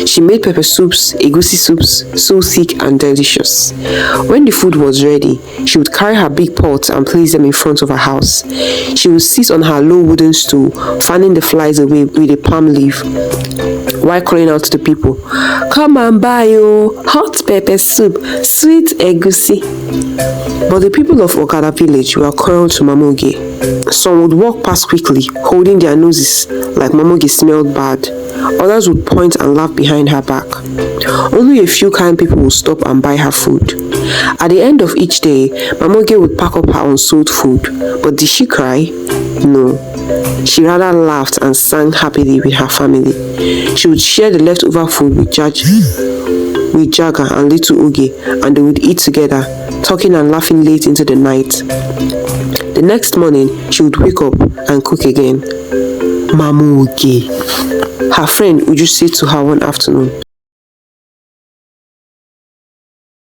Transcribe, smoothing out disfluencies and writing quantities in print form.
She made pepper soups, egusi soups, so thick and delicious. When the food was ready, she would carry her big pots and place them in front of her house. She would sit on her low wooden stool, fanning the flies away with a palm leaf, while calling out to the people, "Come and buy hot pepper soup, sweet egusi." But the people of Okada village were cruel to Mama Oge. Some would walk past quickly, holding their noses like Mama Oge smelled bad. Others would point and laugh behind her back. Only a few kind people would stop and buy her food. At the end of each day, Mama Oge would pack up her unsold food. But did she cry? No. She rather laughed and sang happily with her family. She would share the leftover food with Jaga and little Oge, and they would eat together, talking and laughing late into the night. The next morning, she would wake up and cook again. Mama Oge. Her friend would just say to her one afternoon,